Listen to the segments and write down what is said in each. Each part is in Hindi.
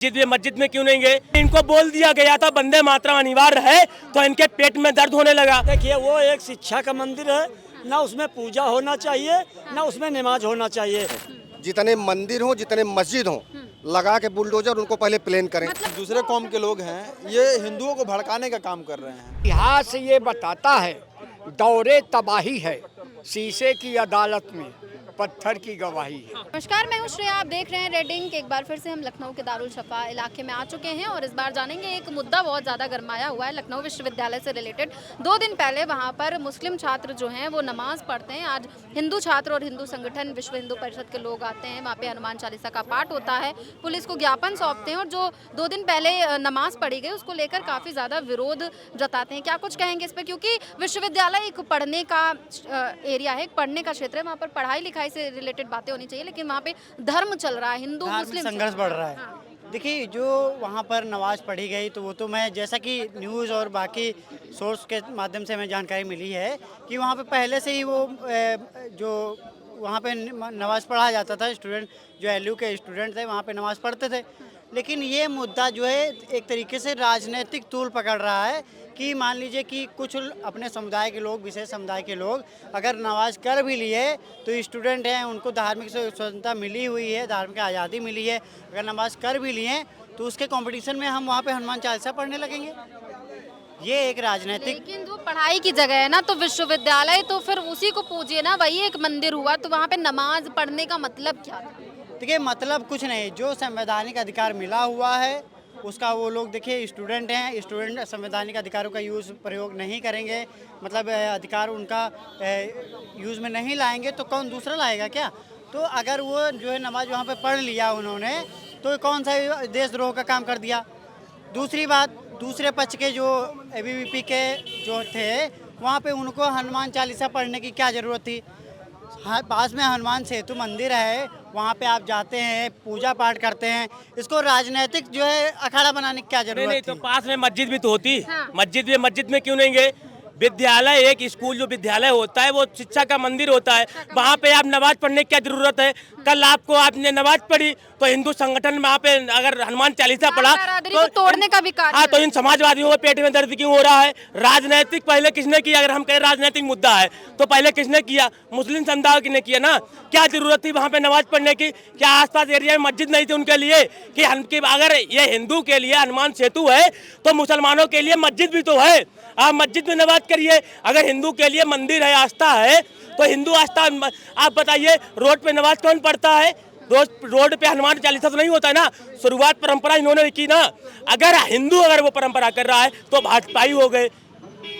मस्जिद में क्यों नहीं गए? इनको बोल दिया गया था वंदे मातरम अनिवार्य है, तो इनके पेट में दर्द होने लगा। देखिए, वो एक शिक्षा का मंदिर है, ना उसमें पूजा होना चाहिए, ना उसमें नमाज होना चाहिए। जितने मंदिर हो, जितने मस्जिद हो, लगा के बुलडोजर उनको पहले प्लेन करें। दूसरे कौम के लोग हैं, ये हिंदुओं को भड़काने का काम कर रहे हैं। इतिहास ये बताता है, दौरे तबाही है, शीशे की अदालत में पत्थर की गवाही है। नमस्कार, मैं हूं श्रेया, आप देख रहे हैं रेड इंक। एक बार फिर से हम लखनऊ के दारुल शफा इलाके में आ चुके हैं और इस बार जानेंगे एक मुद्दा बहुत ज़्यादा गरमाया हुआ है लखनऊ विश्वविद्यालय से रिलेटेड। 2 दिन पहले वहां पर मुस्लिम छात्र जो हैं वो नमाज पढ़ते हैं। आज हिंदू छात्र और हिंदू संगठन विश्व हिंदू परिषद के लोग आते हैं, वहाँ पे हनुमान चालीसा का पाठ होता है, पुलिस को ज्ञापन सौंपते हैं और जो 2 दिन पहले नमाज पढ़ी गई उसको लेकर काफ़ी ज़्यादा विरोध जताते हैं। क्या कुछ कहेंगे इस पर, क्योंकि विश्वविद्यालय एक पढ़ने का एरिया है, एक पढ़ने का क्षेत्र है, वहाँ पर पढ़ाई लिखाई से रिलेटेड बातें होनी चाहिए, लेकिन वहाँ पे धर्म चल रहा है, हिंदू मुस्लिम संघर्ष बढ़ रहा है। हाँ। देखिए, जो वहाँ पर नमाज पढ़ी गई तो वो तो मैं, जैसा कि न्यूज़ और बाकी सोर्स के माध्यम से हमें जानकारी मिली है कि वहाँ पे पहले से ही वो जो वहाँ पे नमाज पढ़ा जाता था, स्टूडेंट जो एलयू के स्टूडेंट थे वहाँ पे नमाज पढ़ते थे। लेकिन ये मुद्दा जो है एक तरीके से राजनीतिक तूल पकड़ रहा है कि मान लीजिए कि कुछ अपने समुदाय के लोग, विशेष समुदाय के लोग अगर नमाज कर भी लिए तो स्टूडेंट हैं, उनको धार्मिक स्वतंत्रता मिली हुई है, धार्मिक आज़ादी मिली है, अगर नमाज कर भी लिए तो उसके कंपटीशन में हम वहाँ पे हनुमान चालीसा पढ़ने लगेंगे। ये एक राजनीतिक, लेकिन जो पढ़ाई की जगह है ना, तो विश्वविद्यालय तो फिर उसी को पूजिए ना, वही एक मंदिर हुआ, तो वहाँ पे नमाज पढ़ने का मतलब क्या था? देखिए मतलब कुछ नहीं, जो संवैधानिक अधिकार मिला हुआ है उसका वो लोग, देखिए स्टूडेंट हैं, स्टूडेंट संवैधानिक अधिकारों का यूज़ प्रयोग नहीं करेंगे, मतलब अधिकार उनका यूज़ में नहीं लाएंगे तो कौन दूसरा लाएगा क्या? तो अगर वो जो है नमाज वहाँ पे पढ़ लिया उन्होंने तो कौन सा देशद्रोह का काम कर दिया। दूसरी बात, दूसरे पक्ष के जो एबीवीपी के जो थे वहाँ पे उनको हनुमान चालीसा पढ़ने की क्या ज़रूरत थी? हाँ, पास में हनुमान सेतु मंदिर है, वहाँ पे आप जाते हैं, पूजा पाठ करते हैं, इसको राजनीतिक जो है अखाड़ा बनाने की क्या जरूरत नहीं, थी? तो पास में मस्जिद भी तो होती। हाँ। मस्जिद में क्यों नहीं गए? विद्यालय, एक स्कूल जो विद्यालय होता है वो शिक्षा का मंदिर होता है, वहाँ पे आप नमाज पढ़ने की क्या जरूरत है? कल आपने नमाज पढ़ी तो हिंदू संगठन में वहाँ पे अगर हनुमान चालीसा पढ़ा तो तोड़ने का भी कार्य। हाँ, तो इन समाजवादियों के पेट में दर्द क्यों हो रहा है? राजनीतिक पहले किसने किया? अगर हम कहें राजनीतिक मुद्दा है तो पहले किसने किया? मुस्लिम समुदाय ने किया ना। क्या जरूरत थी वहाँ पे नमाज पढ़ने की? क्या आसपास एरिया में मस्जिद नहीं थी उनके लिए? कि अगर ये हिंदू के लिए हनुमान सेतु है तो मुसलमानों के लिए मस्जिद भी तो है, आप मस्जिद में नमाज करिए। अगर हिंदू के लिए मंदिर है, आस्था है, तो हिंदू आस्था, आप बताइए रोड पे नमाज कौन पढ़ता है? रोड पे हनुमान चालीसा तो नहीं होता है ना। शुरुआत परंपरा इन्होंने की ना। अगर हिंदू अगर वो परंपरा कर रहा है तो भाजपाई हो गए।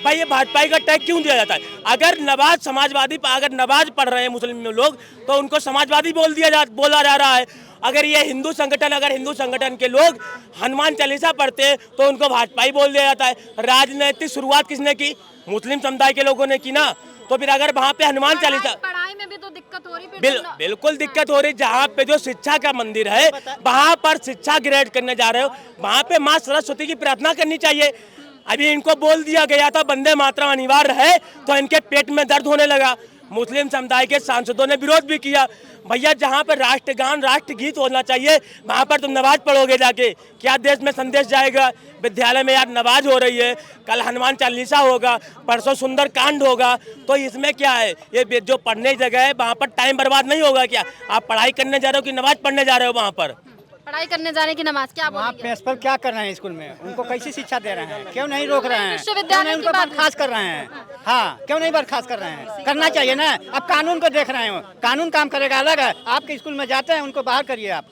भाई, ये भाजपाई का टैग क्यों दिया जाता है? अगर नमाज समाजवादी, अगर नमाज पढ़ रहे हैं मुस्लिम लोग तो उनको समाजवादी बोला जा रहा है। अगर ये हिंदू संगठन के लोग हनुमान चालीसा पढ़ते हैं तो उनको भाजपाई बोल दिया जाता है। राजनीतिक शुरुआत किसने की? मुस्लिम समुदाय के लोगों ने की ना। तो फिर अगर वहाँ पे हनुमान चालीसा, पढ़ाई में भी तो दिक्कत हो रही है। बिल्कुल दिक्कत हो रही। जहाँ पे जो शिक्षा का मंदिर है वहाँ पर शिक्षा ग्रेड करने जा रहे हो, वहाँ पे माँ सरस्वती की प्रार्थना करनी चाहिए। अभी इनको बोल दिया गया था वंदे मातरम अनिवार्य है, तो इनके पेट में दर्द होने लगा। मुस्लिम समुदाय के सांसदों ने विरोध भी किया। भैया, जहाँ पर राष्ट्रगान राष्ट्रगीत होना चाहिए वहाँ पर तुम नमाज पढ़ोगे जाके, क्या देश में संदेश जाएगा? विद्यालय में यार नमाज हो रही है, कल हनुमान चालीसा होगा, परसों सुंदर कांड होगा, तो इसमें क्या है? ये जो पढ़ने की जगह है वहाँ पर टाइम बर्बाद नहीं होगा क्या? आप पढ़ाई करने जा रहे हो कि नमाज पढ़ने जा रहे हो? वहाँ पर पढ़ाई करने जाने की नमाज क्या वहाँ प्रिंसिपल क्या कर रहे हैं स्कूल में? उनको कैसी शिक्षा दे रहे हैं? क्यों नहीं रोक रहे हैं? विश्वविद्यालय क्यों नहीं उनको बर्खास्त कर रहे हैं? हाँ, क्यों नहीं बर्खास्त कर रहे हैं? करना चाहिए ना। अब कानून को देख रहे हैं, कानून काम करेगा अलग है। आपके स्कूल में जाते हैं, उनको बाहर करिए आप।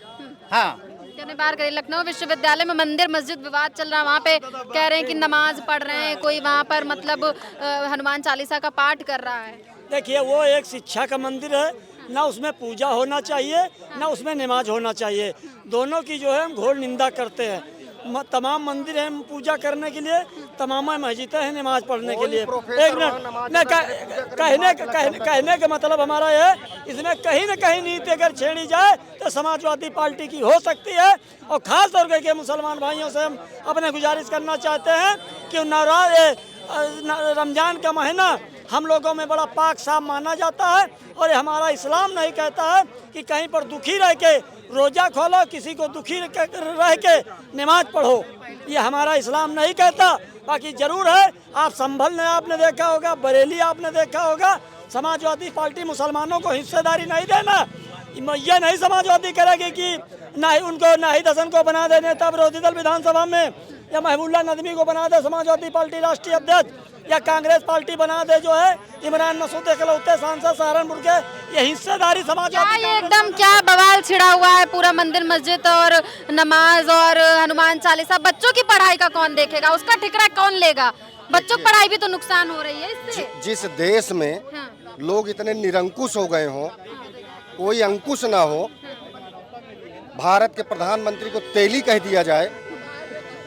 हाँ, बाहर करिए। लखनऊ विश्वविद्यालय में मंदिर मस्जिद विवाद चल रहा है, वहाँ पे कह रहे हैं कि नमाज पढ़ रहे हैं, कोई वहाँ पर मतलब हनुमान चालीसा का पाठ कर रहा है। देखिए, वो एक शिक्षा का मंदिर है, ना उसमें पूजा होना चाहिए, ना उसमें नमाज होना चाहिए। दोनों की जो है हम घोर निंदा करते हैं। तमाम मंदिर हैं पूजा करने के लिए, तमाम मस्जिदें हैं नमाज पढ़ने के लिए। एक मिनट, कहने का मतलब हमारा है, इसमें कहीं न कहीं नीति अगर छेड़ी जाए तो समाजवादी पार्टी की हो सकती है। और ख़ास तौर के मुसलमान भाइयों से हम अपने गुजारिश करना चाहते हैं कि रमज़ान का महीना हम लोगों में बड़ा पाक साफ माना जाता है। और ये हमारा इस्लाम नहीं कहता है कि कहीं पर दुखी रह के रोज़ा खोलो, किसी को दुखी रह के नमाज पढ़ो, ये हमारा इस्लाम नहीं कहता। बाकी ज़रूर है, आप संभल ने आपने देखा होगा, बरेली आपने देखा होगा, समाजवादी पार्टी मुसलमानों को हिस्सेदारी नहीं देना, ये नहीं समाजवादी करेगी कि नाहिद हसन को बना दे नेता विरोधी दल विधानसभा में, या महबूबुल्लाह नदवी को बना दे समाजवादी पार्टी राष्ट्रीय अध्यक्ष, या कांग्रेस पार्टी बना दे जो है इमरान मसूद इकलौते सांसद सहारनपुर के, ये हिस्सेदारी समाजवादी। ये एकदम क्या बवाल छिड़ा हुआ है पूरा मंदिर मस्जिद और नमाज और हनुमान चालीसा। बच्चों की पढ़ाई का कौन देखेगा, उसका ठिकरा कौन लेगा? बच्चों की पढ़ाई भी तो नुकसान हो रही है इससे। जिस देश में लोग इतने निरंकुश हो गए हों, कोई अंकुश ना हो, भारत के प्रधानमंत्री को तेली कह दिया जाए,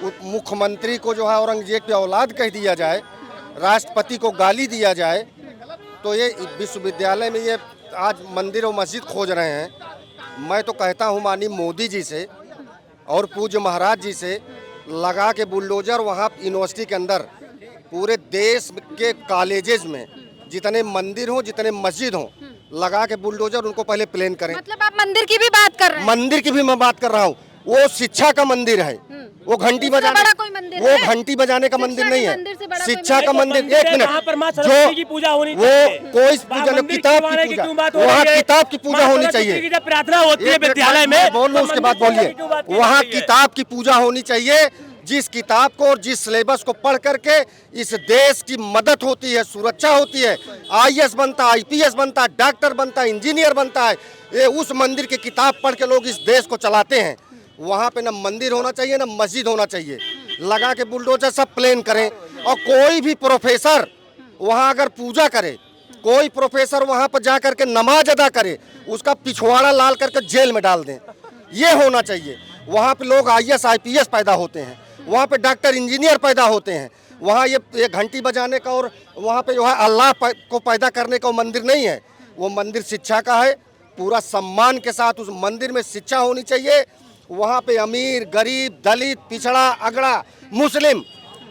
मुख्यमंत्री को जो है औरंगजेब की औलाद कह दिया जाए, राष्ट्रपति को गाली दिया जाए, तो ये विश्वविद्यालय में ये आज मंदिर और मस्जिद खोज रहे हैं। मैं तो कहता हूँ माननीय मोदी जी से और पूज्य महाराज जी से, लगा के बुलडोजर वहाँ यूनिवर्सिटी के अंदर पूरे देश के कॉलेजेस में जितने मंदिर हों, जितने मस्जिद हों, लगा के बुलडोजर उनको पहले प्लेन करें। मतलब आप मंदिर की भी बात कर रहे हैं? मंदिर की भी मैं बात कर रहा हूँ। वो शिक्षा का मंदिर है, वो घंटी बजाने, वो घंटी बजाने का मंदिर नहीं है, शिक्षा का मंदिर। एक मिनट, जो पूजा होनी वो कोई पूजा नहीं, किताब की पूजा, वहाँ किताब की पूजा होनी चाहिए। जब प्रार्थना होती है विद्यालय में, बोल लो उसके बाद बोलिए। वहाँ किताब की पूजा होनी चाहिए, जिस किताब को और जिस सिलेबस को पढ़ करके इस देश की मदद होती है, सुरक्षा होती है, IAS बनता, IPS बनता, डॉक्टर बनता, इंजीनियर बनता है, ये उस मंदिर की किताब पढ़ के लोग इस देश को चलाते हैं। वहाँ पे ना मंदिर होना चाहिए ना मस्जिद होना चाहिए, लगा के बुलडोजर सब प्लेन करें। और कोई भी प्रोफेसर वहाँ अगर पूजा करे, कोई प्रोफेसर वहाँ पर जा करके नमाज अदा करे, उसका पिछवाड़ा लाल करके जेल में डाल दें, ये होना चाहिए। वहाँ पे लोग IAS IPS पैदा होते हैं, वहाँ पे डॉक्टर इंजीनियर पैदा होते हैं। वहाँ ये घंटी बजाने का और वहाँ पे जो है अल्लाह को पैदा करने का मंदिर नहीं है, वो मंदिर शिक्षा का है। पूरा सम्मान के साथ उस मंदिर में शिक्षा होनी चाहिए। वहाँ पे अमीर, गरीब, दलित, पिछड़ा, अगड़ा, मुस्लिम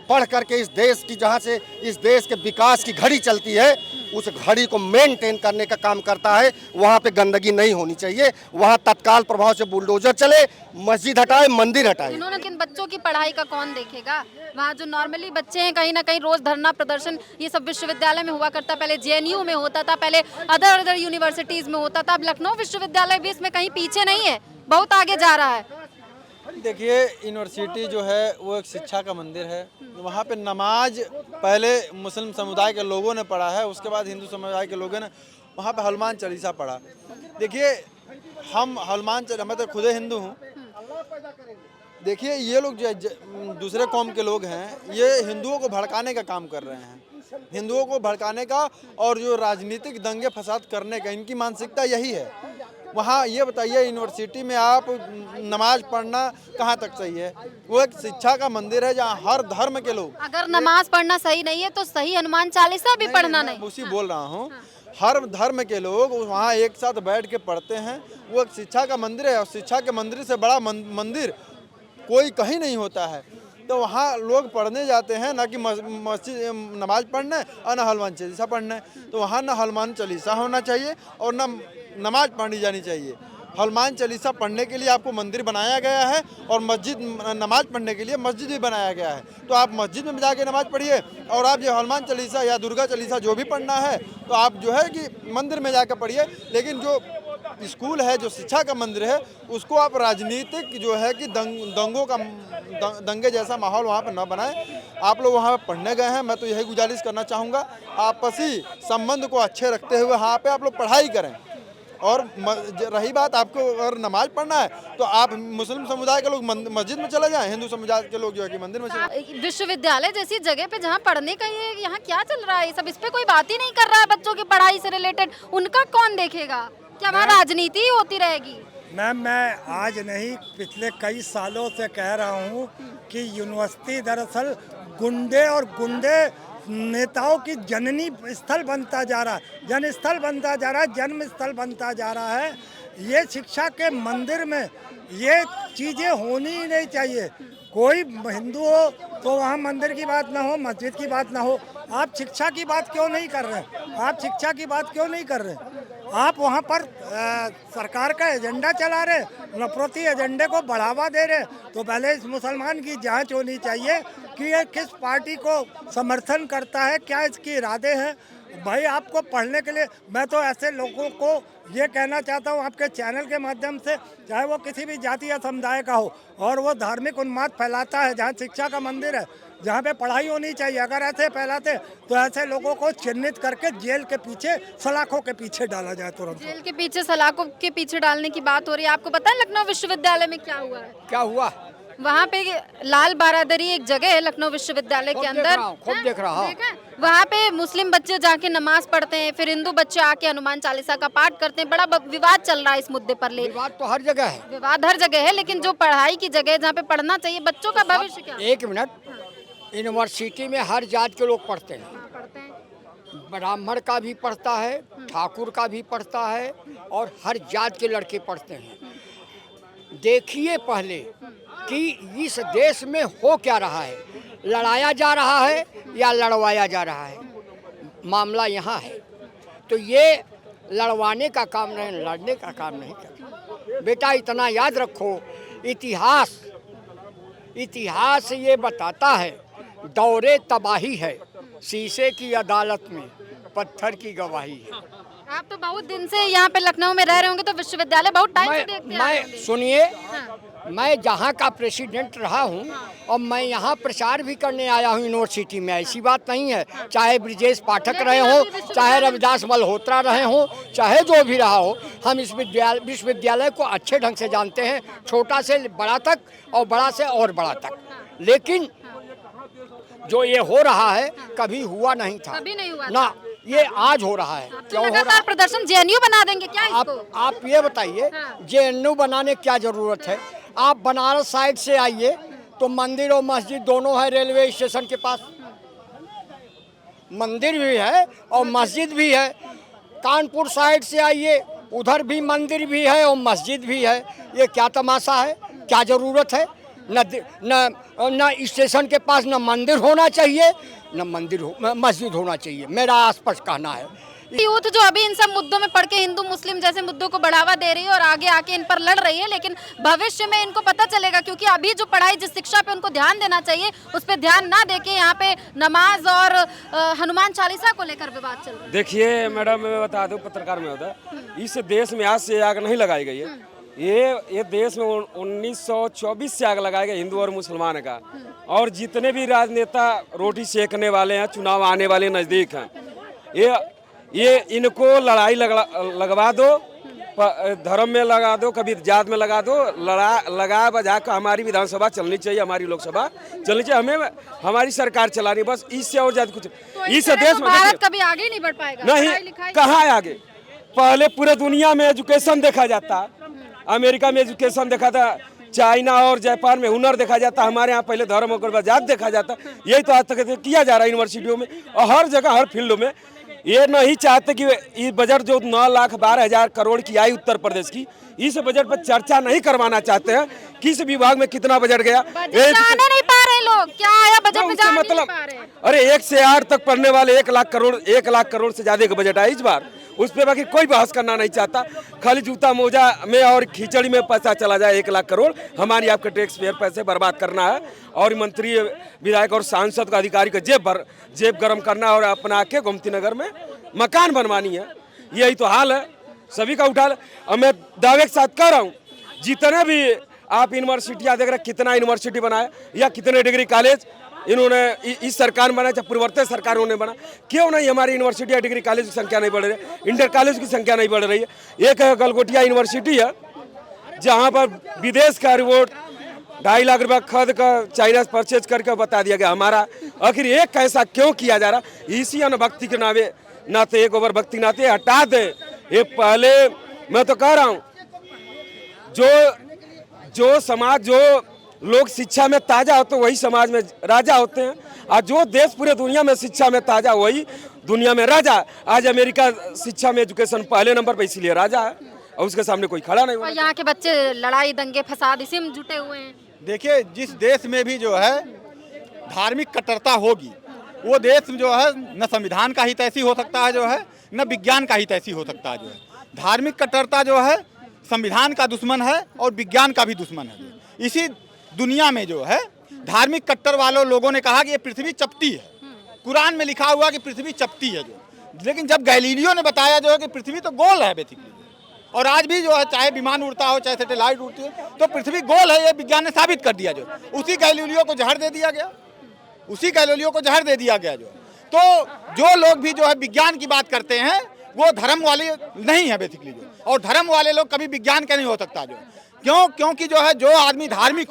पढ़ करके इस देश की, जहाँ से इस देश के विकास की घड़ी चलती है, उस घड़ी को मेंटेन करने का काम करता है। वहाँ पे गंदगी नहीं होनी चाहिए, वहाँ तत्काल प्रभाव से बुलडोजर चले, मस्जिद हटाए, मंदिर हटाए। इन्होंने किन बच्चों की पढ़ाई का कौन देखेगा? वहाँ जो नॉर्मली बच्चे हैं, कहीं ना कहीं रोज धरना प्रदर्शन ये सब विश्वविद्यालय में हुआ करता, पहले JNU में होता था, पहले अदर यूनिवर्सिटीज में होता था। अब लखनऊ विश्वविद्यालय भी इसमें कहीं पीछे नहीं है, बहुत आगे जा रहा है। देखिए, यूनिवर्सिटी जो है वो एक शिक्षा का मंदिर है। वहाँ पे नमाज पहले मुस्लिम समुदाय के लोगों ने पढ़ा है, उसके बाद हिंदू समुदाय के लोगों ने वहाँ पे हनुमान चालीसा पढ़ा। देखिए, हम हनुमान चालीसा, मैं तो खुद हिंदू हूँ। देखिए, ये लोग जो दूसरे कौम के लोग हैं, ये हिंदुओं को भड़काने का काम कर रहे हैं, हिंदुओं को भड़काने का और जो राजनीतिक दंगे फसाद करने का, इनकी मानसिकता यही है। वहाँ ये बताइए, यूनिवर्सिटी में आप नमाज पढ़ना कहाँ तक सही है? वो एक शिक्षा का मंदिर है जहाँ हर धर्म के लोग, अगर नमाज पढ़ना सही नहीं है तो सही हनुमान चालीसा भी पढ़ना नहीं। उसी बोल रहा हूँ, हर धर्म के लोग वहाँ एक साथ बैठ के पढ़ते हैं। वो एक शिक्षा का मंदिर है, और शिक्षा के मंदिर से बड़ा मंदिर कोई कहीं नहीं होता है। तो वहाँ लोग पढ़ने जाते हैं, ना कि मस्जिद नमाज पढ़ने और ना हनुमान चालीसा पढ़ने। तो वहाँ ना हनुमान चालीसा होना चाहिए और ना नमाज पढ़नी जानी चाहिए। हनुमान चालीसा पढ़ने के लिए आपको मंदिर बनाया गया है और मस्जिद, नमाज पढ़ने के लिए मस्जिद भी बनाया गया है। तो आप मस्जिद में जाके नमाज पढ़िए, और आप जो हनुमान चालीसा या दुर्गा चालीसा जो भी पढ़ना है तो आप जो है कि मंदिर में जाकर पढ़िए। लेकिन जो स्कूल है, जो शिक्षा का मंदिर है, उसको आप राजनीतिक जो है कि दंगे जैसा माहौल वहाँ पर न बनाएं। आप लोग वहाँ पढ़ने गए हैं, मैं तो यही गुजारिश करना चाहूँगा, आपसी संबंध को अच्छे रखते हुए वहाँ पे आप लोग पढ़ाई करें। और रही बात आपको अगर नमाज पढ़ना है तो आप मुस्लिम समुदाय के लोग मस्जिद में चले जाएं, हिंदू समुदाय के लोग जो है कि मंदिर में चले। विश्वविद्यालय जैसी जगह पे जहाँ पढ़ने का ये यहाँ क्या चल रहा है, ये सब इस पे कोई बात ही नहीं कर रहा है। बच्चों की पढ़ाई से रिलेटेड उनका कौन देखेगा? क्या वहाँ राजनीति ही होती रहेगी? मैम, मैं आज नहीं, पिछले कई सालों से कह रहा हूँ कि यूनिवर्सिटी दरअसल गुंडे और गुंडे नेताओं की जननी स्थल बनता जा रहा है, जन स्थल बनता जा रहा है, जन्म स्थल बनता जा रहा है। ये शिक्षा के मंदिर में ये चीज़ें होनी ही नहीं चाहिए। कोई हिंदू हो तो वहाँ मंदिर की बात ना हो, मस्जिद की बात ना हो। आप शिक्षा की बात क्यों नहीं कर रहे? आप शिक्षा की बात क्यों नहीं कर रहे? आप वहाँ पर सरकार का एजेंडा चला रहे, नफरती एजेंडे को बढ़ावा दे रहे। तो पहले इस मुसलमान की जांच होनी चाहिए कि ये किस पार्टी को समर्थन करता है, क्या इसके इरादे हैं। भाई आपको पढ़ने के लिए मैं तो ऐसे लोगों को ये कहना चाहता हूँ आपके चैनल के माध्यम से, चाहे वो किसी भी जाति या समुदाय का हो और वो धार्मिक उन्माद फैलाता है, जहाँ शिक्षा का मंदिर है, जहाँ पे पढ़ाई होनी चाहिए, अगर ऐसे फैलाते तो ऐसे लोगों को चिन्हित करके जेल के पीछे, सलाखों के पीछे डाला जाए तुरंत। जेल के पीछे, सलाखों के पीछे डालने की बात हो रही है। आपको पता है लखनऊ विश्वविद्यालय में क्या हुआ है? क्या हुआ? वहाँ पे लाल बारादरी एक जगह है लखनऊ विश्वविद्यालय के अंदर, खूब देख रहा हूँ। वहाँ पे मुस्लिम बच्चे जाके नमाज पढ़ते हैं, फिर हिंदू बच्चे आके हनुमान चालीसा का पाठ करते हैं। बड़ा विवाद चल रहा है इस मुद्दे पर। विवाद तो हर जगह है, विवाद हर जगह है, लेकिन जो पढ़ाई की जगह जहाँ पे पढ़ना चाहिए बच्चों का भविष्य क्या? एक मिनट, यूनिवर्सिटी में हर जात के लोग पढ़ते हैं। ब्राह्मण का भी पढ़ता है, ठाकुर का भी पढ़ता है और हर जात के लड़के पढ़ते हैं। देखिए पहले कि इस देश में हो क्या रहा है, लड़ाया जा रहा है या लड़वाया जा रहा है, मामला यहाँ है। तो ये लड़वाने का काम नहीं, लड़ने का काम नहीं करना। बेटा इतना याद रखो, इतिहास ये बताता है दौरे तबाही है, शीशे की अदालत में पत्थर की गवाही है। आप तो बहुत दिन से यहाँ पे लखनऊ में रह रहे होंगे, तो विश्वविद्यालय बहुत टाइम से देखते आ रहे होंगे। सुनिए, मैं जहाँ का प्रेसिडेंट रहा हूँ और मैं यहाँ प्रचार भी करने आया हूँ यूनिवर्सिटी में, ऐसी बात नहीं है। चाहे ब्रिजेश पाठक रहे हो, चाहे रविदास मल्होत्रा रहे हो, चाहे जो भी रहा हो, हम इस विश्वविद्यालय को अच्छे ढंग से जानते हैं, छोटा से बड़ा तक और बड़ा से और बड़ा तक। लेकिन जो ये हो रहा है कभी हुआ नहीं था, कभी नहीं हुआ ना, ये आज हो रहा है। क्यों हो रहा लगातार प्रदर्शन जेएनयू बना देंगे क्या इसको? आप ये बताइए, जेएनयू बनाने क्या जरूरत है? आप बनारस साइड से आइए तो मंदिर और मस्जिद दोनों है रेलवे स्टेशन के पास, मंदिर भी है और मस्जिद भी है। कानपुर साइड से आइए, उधर भी मंदिर भी है और मस्जिद भी है। ये क्या तमाशा है? क्या जरूरत है? न स्टेशन के पास न मंदिर होना चाहिए, न मस्जिद होना चाहिए। मेरा स्पष्ट कहना है। यूथ जो अभी इन सब मुद्दों में पढ़ के हिंदू मुस्लिम जैसे मुद्दों को बढ़ावा दे रही है और आगे आके इन पर लड़ रही है, लेकिन भविष्य में इनको पता चलेगा, क्योंकि अभी जो पढ़ाई, जिस शिक्षा पे उनको ध्यान देना चाहिए उस पे ध्यान ना देके यहाँ पे नमाज और हनुमान चालीसा को लेकर विवाद चल रहा है। देखिए मैडम, मैं बता दूं, पत्रकार महोदय, इस देश में आज से आग नहीं लगाई गई है। ये देश में 1924 से आग लगाया गया हिंदू और मुसलमान का। और जितने भी राजनेता रोटी सेकने वाले हैं, चुनाव आने वाले नज़दीक हैं, ये इनको लड़ाई लगवा दो, धर्म में लगा दो, कभी जात में लगा दो, लगा बजा कर हमारी विधानसभा चलनी चाहिए, हमारी लोकसभा चलनी चाहिए, हमें हमारी सरकार चलानी, बस इससे और ज्यादा कुछ। तो इस देश में भारत कभी आगे नहीं बढ़ पाएगा। नहीं, कहाँ आगे? पहले पूरे दुनिया में एजुकेशन देखा जाता, अमेरिका में एजुकेशन देखा था, चाइना और जापान में हुनर देखा जाता, हमारे यहाँ पहले धर्म और जात देखा जाता। यही तो आज तक किया जा रहा है यूनिवर्सिटियों में और हर जगह, हर फील्ड में। ये नहीं चाहते कि ये बजट जो 9,12,000 करोड़ की आई उत्तर प्रदेश की, इस बजट पर चर्चा नहीं करवाना चाहते हैं। किस विभाग में कितना बजट गया, जाने नहीं पा रहे लोग, क्या आया बजट में, जाने नहीं पा रहे। अरे 1 से 8 तक पढ़ने वाले 1 लाख करोड़ से ज्यादा का बजट आया इस बार। उस पर बाकी कोई बहस करना नहीं चाहता। खाली जूता मोजा में और खिचड़ी में पैसा चला जाए 1 लाख करोड़, हमारी आपके टैक्स पेयर पैसे बर्बाद करना है और मंत्री, विधायक और सांसद का अधिकारी का जेब गरम करना और अपना के गोमती नगर में मकान बनवानी है। यही तो हाल है सभी का उठा। और मैं दावे के साथ कह रहा हूँ, जितने भी आप यूनिवर्सिटियाँ देख रहे, कितना यूनिवर्सिटी बनाया या कितने डिग्री कॉलेज इन्होंने इस सरकार में बनाया, चाहे पूर्ववर्ती सरकारों ने बना, क्यों नहीं हमारी यूनिवर्सिटी या डिग्री कॉलेज की संख्या नहीं बढ़ रही है, इंटर कॉलेज की संख्या नहीं बढ़ रही है। एक गलगोटिया यूनिवर्सिटी है जहाँ पर विदेश का रिपोर्ट 2.5 लाख रुपया खरीद कर चाइना से परचेज करके बता दिया गया हमारा। आखिर एक ऐसा क्यों किया जा रहा? इसी अनुभक्ति के नाते, एक ओवर भक्ति नाते हटा दे। ये पहले मैं तो कह रहा हूँ, जो समाज, जो लोग शिक्षा में ताजा होते हैं वही समाज में राजा होते हैं, और जो देश पूरे दुनिया में शिक्षा में ताजा वही दुनिया में राजा। आज अमेरिका शिक्षा में एजुकेशन पहले नंबर पर इसीलिए राजा है, और उसके सामने कोई खड़ा नहीं और होना। यहाँ के बच्चे लड़ाई दंगे फसाद इसी में जुटे हुए हैं। देखिए, जिस देश में भी जो है धार्मिक कट्टरता होगी, वो देश जो है न संविधान का हित ऐसी हो सकता है जो है, न विज्ञान का हित ऐसी हो सकता है जो है। धार्मिक कट्टरता जो है संविधान का दुश्मन है और विज्ञान का भी दुश्मन है। इसी दुनिया में जो है धार्मिक कट्टर वालों लोगों ने कहा कि ये पृथ्वी चपटी है, कुरान में लिखा हुआ कि पृथ्वी चपटी है जो, लेकिन जब गैलीलियो ने बताया जो है कि पृथ्वी तो गोल है बेसिकली, और आज भी जो है चाहे विमान उड़ता हो चाहे सैटेलाइट उड़ती है तो पृथ्वी गोल है, ये विज्ञान ने साबित कर दिया जो। उसी गैलीलियो को जहर दे दिया गया, उसी गैलीलियो को जहर दे दिया गया जो। तो जो लोग भी जो है विज्ञान की बात करते हैं वो धर्म वाले नहीं है बेसिकली जो, और धर्म वाले लोग कभी विज्ञान के नहीं हो सकता जो। क्यों? क्योंकि जो है जो आदमी धार्मिक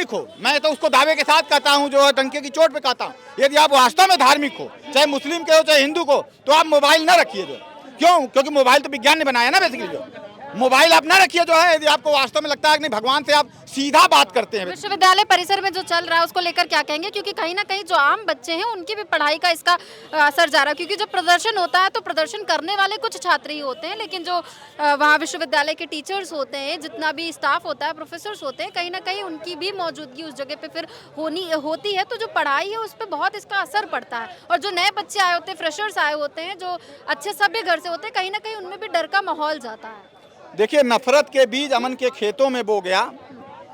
हो, मैं तो उसको दावे के साथ कहता हूँ जो है, डंके की चोट पे कहता हूँ, यदि आप वास्तव में धार्मिक हो, चाहे मुस्लिम के हो चाहे हिंदू को, तो आप मोबाइल ना रखिए जो। क्यों? क्योंकि मोबाइल तो विज्ञान ने बनाया ना बेसिकली जो। मोबाइल आप ना रखिए जो है, यदि आपको वास्तव में लगता है कि नहीं भगवान से आप सीधा बात करते हैं। विश्वविद्यालय परिसर में जो चल रहा है उसको लेकर क्या कहेंगे, क्योंकि कहीं ना कहीं जो आम बच्चे हैं उनकी भी पढ़ाई का इसका असर जा रहा है, क्योंकि जब प्रदर्शन होता है तो प्रदर्शन करने वाले कुछ छात्र ही होते हैं, लेकिन जो वहाँ विश्वविद्यालय के टीचर्स होते हैं, जितना भी स्टाफ होता है, प्रोफेसर्स होते हैं, कहीं ना कहीं उनकी भी मौजूदगी उस जगह पे फिर होती है, तो जो पढ़ाई है उस पर बहुत इसका असर पड़ता है। और जो नए बच्चे आए होते हैं, फ्रेशर्स आए होते हैं, जो अच्छे सभ्य घर से होते हैं, कहीं ना कहीं उनमें भी डर का माहौल जाता है। देखिए, नफरत के बीज अमन के खेतों में बो गया,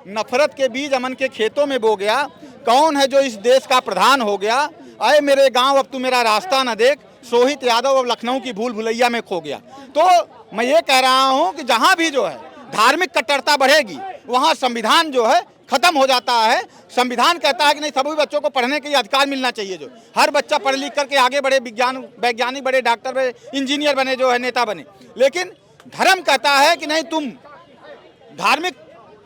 नफरत के बीज अमन के खेतों में बो गया। कौन है जो इस देश का प्रधान हो गया? आए मेरे गांव अब तू मेरा रास्ता न देख, सोहित यादव अब लखनऊ की भूल भुलैया में खो गया। तो मैं ये कह रहा हूं कि जहां भी जो है धार्मिक कट्टरता बढ़ेगी वहां संविधान जो है खत्म हो जाता है। संविधान कहता है कि नहीं, सभी बच्चों को पढ़ने के लिए अधिकार मिलना चाहिए जो। हर बच्चा पढ़ लिख करके आगे बढ़े, वैज्ञानिक बड़े, डॉक्टर बने, इंजीनियर बने, जो है नेता बने। लेकिन धर्म कहता है कि नहीं, तुम धार्मिक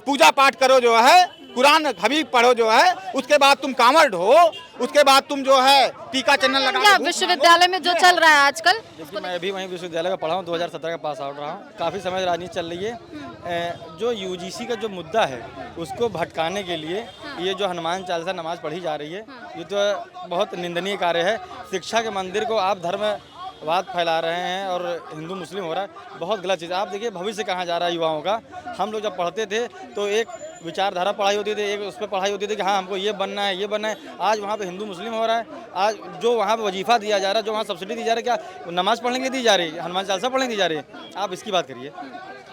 पूजा पाठ करो जो है, कुरान हबीब पढ़ो जो है, उसके बाद तुम कांवड़ हो, उसके बाद तुम जो है टीका चंदन लगा। विश्वविद्यालय में जो चल रहा है आजकल, मैं भी वहीं विश्वविद्यालय का पढ़ा हूँ, 2017 का पास आउट रहा हूँ। काफ़ी समय राजनीति चल रही है। जो यूजीसी का जो मुद्दा है उसको भटकाने के लिए ये जो हनुमान चालीसा नमाज पढ़ी जा रही है, ये तो बहुत निंदनीय कार्य है। शिक्षा के मंदिर को आप धर्मवाद फैला रहे हैं और हिंदू मुस्लिम हो रहा है, बहुत गलत चीज़। आप देखिए भविष्य कहाँ जा रहा है युवाओं का। हम लोग जब पढ़ते थे तो एक विचारधारा पढ़ाई होती थी, एक उस पर पढ़ाई होती थी कि हाँ हमको ये बनना है, ये बनना है। आज वहाँ पे हिंदू मुस्लिम हो रहा है। आज जो वहाँ पे वजीफ़ा दिया जा रहा है, जो वहाँ सब्सिडी दी जा रही है, क्या नमाज़ पढ़ने के लिए दी जा रही है, हनुमान चालीसा पढ़ने की दी जा रही है? आप इसकी बात करिए।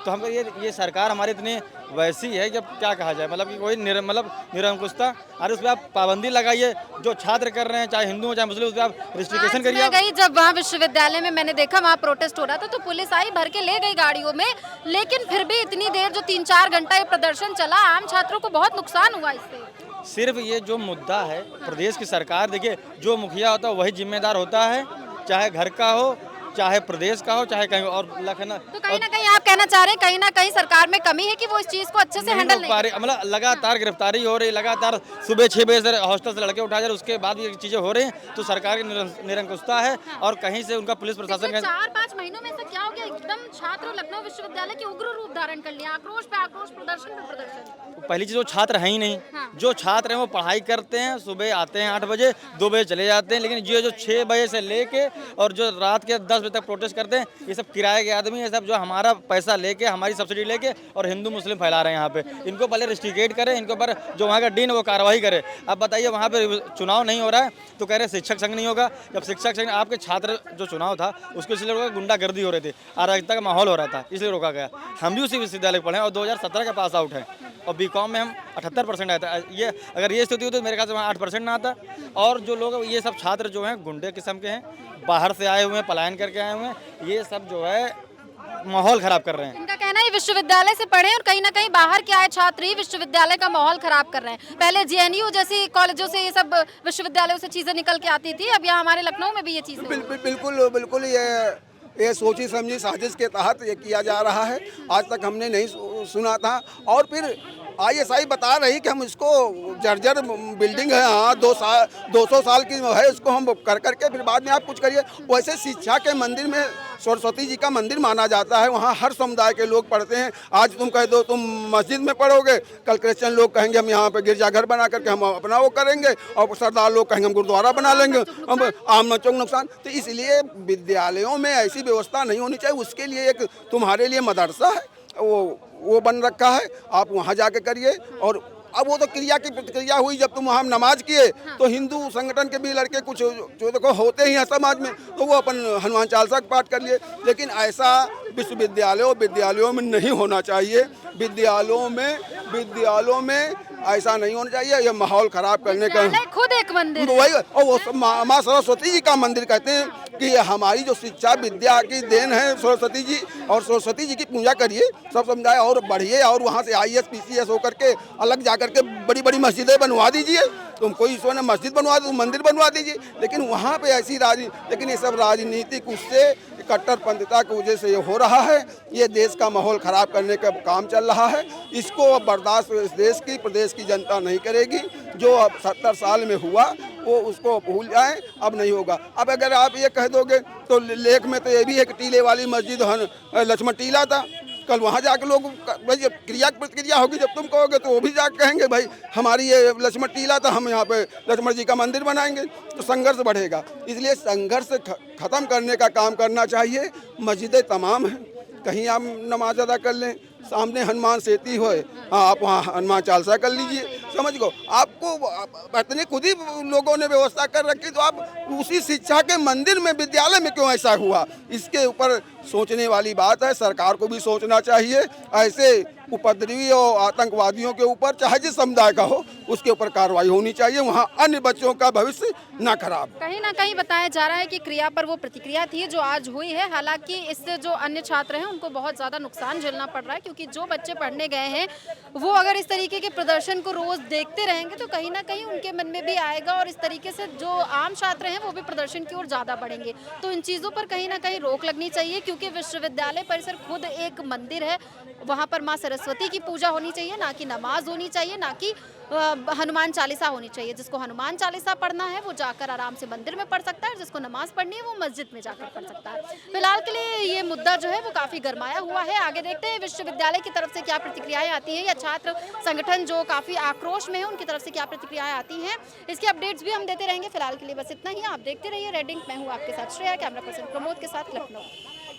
तो हमको ये सरकार हमारी इतनी वैसी है कि क्या कहा जाए, मतलब कि कोई निरंकुशता। अरे उस पर आप पाबंदी लगाइए, जो छात्र कर रहे हैं चाहे हिंदू हो चाहे मुस्लिम, उस पर आप रिस्ट्रिक्शन करिए। गई जब वहाँ विश्वविद्यालय में मैंने देखा वहाँ प्रोटेस्ट हो रहा था, तो पुलिस आई, भर के ले गई गाड़ियों में, लेकिन फिर भी इतनी देर जो 3-4 घंटा ये प्रदर्शन चला, आम छात्रों को बहुत नुकसान हुआ इससे। सिर्फ ये जो मुद्दा है, प्रदेश की सरकार देखिए, जो मुखिया होता है वही जिम्मेदार होता है, चाहे घर का हो चाहे प्रदेश का हो चाहे कहीं और लखनऊ। तो कहीं ना कहीं आप कहना चाह रहे हैं कहीं ना कहीं सरकार में कमी है कि वो इस चीज को अच्छे से हैंडल नहीं कर रही। मतलब लगातार गिरफ्तारी हो रही, लगातार सुबह 6 बजे से हॉस्टल से लड़के उठाए जा रहे, उसके बाद भी ये चीजें हो रही हैं। तो सरकार की निरंकुशता है और कहीं से उनका पुलिस प्रशासन 4-5 महीनों में ऐसा क्या हो गया, एकदम छात्र लखनऊ विश्वविद्यालय के उग्र रूप धारण कर लिया, आक्रोश पे आक्रोश, प्रदर्शन पे प्रदर्शन। पहली चीज वो छात्र है ही नहीं। जो छात्र हैं वो पढ़ाई करते हैं, सुबह आते हैं 8 बजे, 2 बजे चले जाते हैं। लेकिन जो 6 बजे से लेके और जो रात के 10 बजे तक प्रोटेस्ट करते हैं, ये सब किराए के आदमी है, सब जो हमारा पैसा लेके, हमारी सब्सिडी लेके और हिंदू मुस्लिम फैला रहे हैं यहाँ पे। इनको पहले रिस्ट्रिकेट करें, इनके ऊपर जो वहाँ का डीन वो कार्रवाई करे। अब बताइए वहाँ पे चुनाव नहीं हो रहा है तो कह रहे शिक्षक संघ नहीं होगा। जब शिक्षक संघ, आपके छात्र जो चुनाव था उसको इसलिए रोका, गुंडागर्दी हो रही थी, अराजकता का माहौल हो रहा था, इसलिए रोका गया। हम भी उसी विश्वविद्यालय पढ़े और 2017 का पास आउट है और बीकॉम में हम 78% आया था। ये अगर ये स्थिति होती तो मेरे ख्याल से वहाँ 8% ना आता। और जो लोग ये सब छात्र जो हैं गुंडे किस्म के हैं, बाहर से आए हुए हैं, पलायन करके आए हुए हैं, ये सब जो है माहौल खराब कर रहे हैं। इनका कहना है विश्वविद्यालय से पढ़े और कहीं ना कहीं बाहर के आए छात्र ही विश्वविद्यालय का माहौल खराब कर रहे हैं। पहले जेएनयू जैसी कॉलेजों से ये सब विश्वविद्यालयों से चीजें निकल के आती थी, अब यहाँ हमारे लखनऊ में भी ये चीजें। बिल्कुल ये सोची समझी साजिश के तहत ये किया जा रहा है। आज तक हमने नहीं सुना था। और फिर ISI बता रही कि हम इसको जर्जर बिल्डिंग है, हाँ 200 साल की है, उसको हम कर करके फिर बाद में आप कुछ करिए। वैसे शिक्षा के मंदिर में सरस्वती जी का मंदिर माना जाता है, वहाँ हर समुदाय के लोग पढ़ते हैं। आज तुम कह दो तुम मस्जिद में पढ़ोगे, कल क्रिश्चियन लोग कहेंगे हम यहाँ पे गिरजाघर बना करके हम अपना वो करेंगे, और सरदार लोग कहेंगे हम गुरुद्वारा बना लेंगे, हम आम चौक नुकसान। तो इसलिए विद्यालयों में ऐसी व्यवस्था नहीं होनी चाहिए। उसके लिए एक तुम्हारे लिए मदरसा है, वो बन रखा है, आप वहाँ जाके करिए। और अब वो तो क्रिया की प्रतिक्रिया हुई, जब तुम वहाँ नमाज किए तो हिंदू संगठन के भी लड़के कुछ जो देखो होते ही हैं समाज में, तो वो अपन हनुमान चालीसा का पाठ कर लिए। लेकिन ऐसा विद्यालयों में नहीं होना चाहिए। विद्यालयों में ऐसा नहीं होना चाहिए। ये माहौल खराब करने का खुद एक मंदिर वही, और वो माँ सरस्वती जी का मंदिर कहते हैं कि हमारी जो शिक्षा विद्या की देन है सरस्वती जी, और सरस्वती जी की पूजा करिए, सब समझाए और बढ़िए। और वहाँ से IAS PCS होकर के अलग जा करके बड़ी बड़ी मस्जिदें बनवा दीजिए। तुम कोई ईश्वर ने मस्जिद बनवा दो, मंदिर बनवा दीजिए, लेकिन वहाँ पे ऐसी लेकिन ये सब राजनीतिक उससे कट्टरपंथिता की वजह से ये हो रहा है। ये देश का माहौल खराब करने का काम चल रहा है। इसको अब बर्दाश्त इस देश की प्रदेश की जनता नहीं करेगी। जो अब 70 साल में हुआ वो उसको भूल जाएं, अब नहीं होगा। अब अगर आप ये कह दोगे तो लेख में तो ये भी है कि टीले वाली मस्जिद लक्ष्मण टीला था, कल वहाँ जाके लोग भाई क्रिया प्रतिक्रिया होगी, जब तुम कहोगे तो वो भी जाके कहेंगे भाई हमारी ये लक्ष्मण टीला था, हम यहाँ पे लक्ष्मण जी का मंदिर बनाएंगे, तो संघर्ष बढ़ेगा। इसलिए संघर्ष खत्म करने का काम करना चाहिए। मस्जिदें तमाम हैं, कहीं आप नमाज अदा कर लें, सामने हनुमान सेती हो, हाँ आप वहाँ हनुमान चालीसा कर लीजिए, समझ गो। आपको इतने खुद ही लोगों ने व्यवस्था कर रखी, तो आप उसी शिक्षा के मंदिर में विद्यालय में क्यों ऐसा हुआ? इसके ऊपर सोचने वाली बात है। सरकार को भी सोचना चाहिए। ऐसे उपद्रवी और आतंकवादियों के ऊपर चाहे जिस समुदाय का हो उसके ऊपर कार्रवाई होनी चाहिए। वहाँ अन्य बच्चों का भविष्य ना खराब। कहीं ना कहीं बताया जा रहा है कि क्रिया पर वो प्रतिक्रिया थी जो आज हुई है। हालांकि इससे जो अन्य छात्र हैं उनको बहुत ज़्यादा नुकसान झेलना पड़ रहा है, क्योंकि जो बच्चे पढ़ने गए हैं वो अगर इस तरीके के प्रदर्शन को रोज़ देखते रहेंगे तो कहीं ना कहीं उनके मन में भी आएगा, और इस तरीके से जो आम छात्र हैं वो भी प्रदर्शन की ओर ज़्यादा बढ़ेंगे। तो इन चीज़ों पर कहीं ना कहीं रोक लगनी चाहिए, क्योंकि विश्वविद्यालय परिसर खुद एक मंदिर है। वहाँ पर माँ सरस्वती की पूजा होनी चाहिए, ना कि नमाज होनी चाहिए, ना कि हनुमान चालीसा होनी चाहिए। जिसको हनुमान चालीसा पढ़ना है वो जाकर आराम से मंदिर में पढ़ सकता है, और जिसको नमाज पढ़नी है वो मस्जिद में जाकर पढ़ सकता है। फिलहाल के लिए ये मुद्दा जो है वो काफ़ी गरमाया हुआ है। आगे देखते हैं विश्वविद्यालय की तरफ से क्या प्रतिक्रियाएं आती हैं, या छात्र संगठन जो काफ़ी आक्रोश में है उनकी तरफ से क्या प्रतिक्रियाएं आती हैं। इसकी अपडेट्स भी हम देते रहेंगे। फिलहाल के लिए बस इतना ही। आप देखते रहिए रेडिंग। मैं हूँ आपके साथ श्रेया, कैमरा पर्सन प्रमोद के साथ लखनऊ।